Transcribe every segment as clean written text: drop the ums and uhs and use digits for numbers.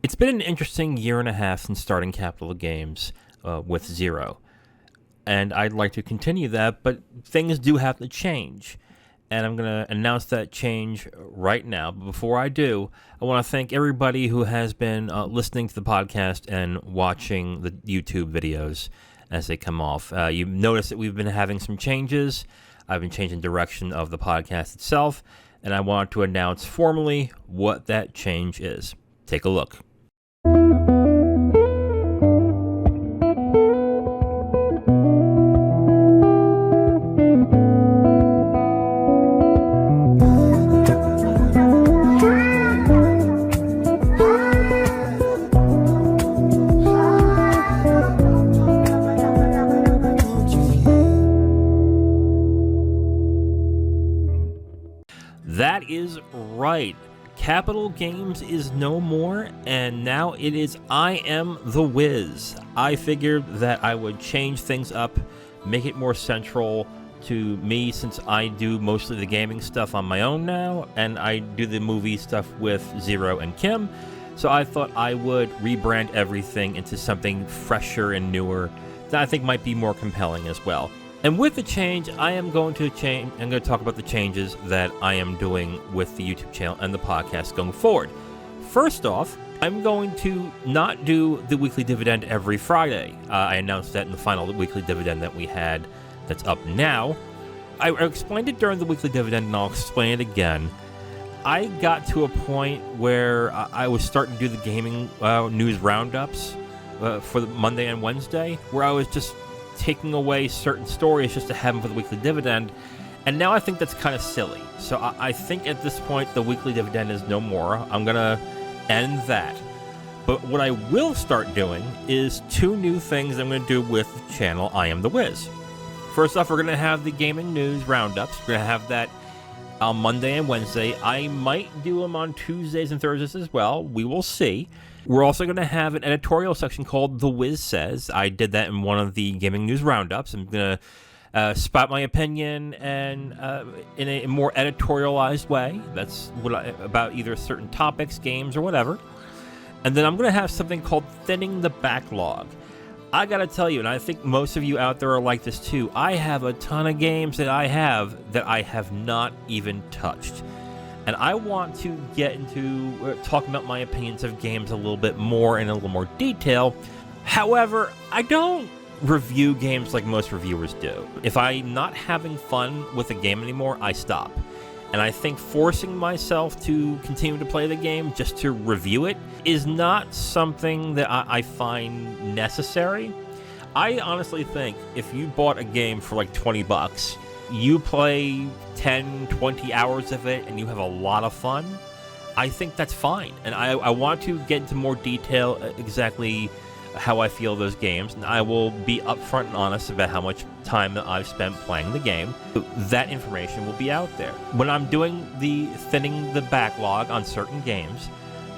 It's been an interesting year and a half since starting Capital Games with Zero. And I'd like to continue that, but things do have to change. And I'm going to announce that change right now. But before I do, I want to thank everybody who has been listening to the podcast and watching the YouTube videos as they come off. You've noticed that we've been having some changes. I've been changing direction of the podcast itself, and I want to announce formally what that change is. Take a look. That is right. Capital Games is no more, and now it is I Am The Wiz. I figured that I would change things up, make it more central to me since I do mostly the gaming stuff on my own now, and I do the movie stuff with Zero and Kim. So I thought I would rebrand everything into something fresher and newer that I think might be more compelling as well. And with the change, I'm going to talk about the changes that I am doing with the YouTube channel and the podcast going forward. First off, I'm going to not do the weekly dividend every Friday. I announced that in the final weekly dividend that we had that's up now. I explained it during the weekly dividend, and I'll explain it again. I got to a point where I was starting to do the gaming news roundups for the Monday and Wednesday, where I was just taking away certain stories just to have them for the weekly dividend, and now I think that's kind of silly. So I think at this point the weekly dividend is no more. I'm gonna end that. But what I will start doing is two new things I'm gonna do with the channel I Am The Wiz. First off, we're gonna have the gaming news roundups. We're gonna have that on Monday and Wednesday. I might do them on Tuesdays and Thursdays as well. We will see. We're also going to have an editorial section called The Wiz Says. I did that in one of the gaming news roundups. I'm going to spout my opinion and in a more editorialized way. That's about either certain topics, games, or whatever. And then I'm going to have something called Thinning the Backlog. I got to tell you, and I think most of you out there are like this too, I have a ton of games that I have not even touched. And I want to get into talking about my opinions of games a little bit more in a little more detail. However, I don't review games like most reviewers do. If I'm not having fun with a game anymore, I stop. And I think forcing myself to continue to play the game just to review it is not something that I find necessary. I honestly think if you bought a game for like $20, you play 10, 20 hours of it, and you have a lot of fun, I think that's fine. And I want to get into more detail exactly how I feel those games, and I will be upfront and honest about how much time that I've spent playing the game. That information will be out there. When I'm doing the thinning the backlog on certain games,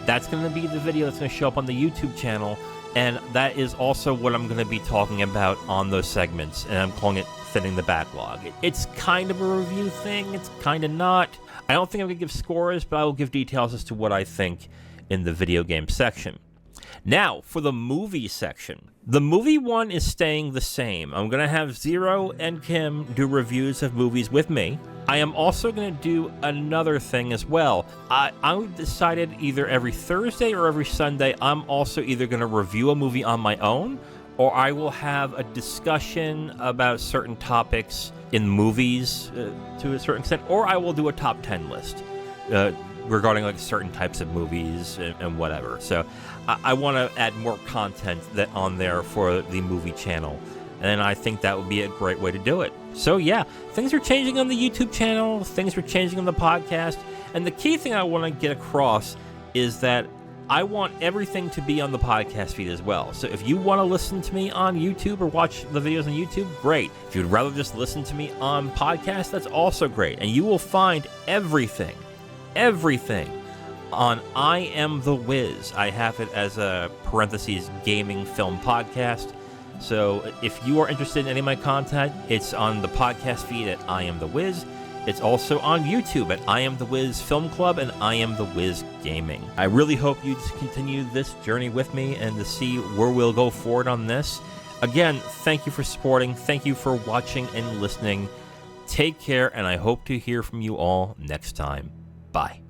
that's going to be the video that's going to show up on the YouTube channel, and that is also what I'm going to be talking about on those segments, and I'm calling it Thinning the Backlog. It's kind of a review thing, it's kind of not. I don't think I'm going to give scores, but I will give details as to what I think in the video game section. Now, for the movie section. The movie one is staying the same. I'm going to have Zero and Kim do reviews of movies with me. I am also going to do another thing as well. I decided either every Thursday or every Sunday, I'm also either going to review a movie on my own, or I will have a discussion about certain topics in movies to a certain extent, or I will do a top 10 list regarding like certain types of movies and whatever. So I want to add more content on there for the movie channel, and I think that would be a great way to do it. So yeah, things are changing on the YouTube channel, things are changing on the podcast, and the key thing I want to get across is that I want everything to be on the podcast feed as well. So if you want to listen to me on YouTube or watch the videos on YouTube, great. If you'd rather just listen to me on podcast, that's also great. And you will find everything on I Am The Wiz. I have it as a parentheses gaming film podcast. So if you are interested in any of my content, it's on the podcast feed at I Am The Wiz. It's also on YouTube at I Am The Wiz Film Club and I Am The Wiz Gaming. I really hope you continue this journey with me and to see where we'll go forward on this. Again, thank you for supporting. Thank you for watching and listening. Take care, and I hope to hear from you all next time. Bye.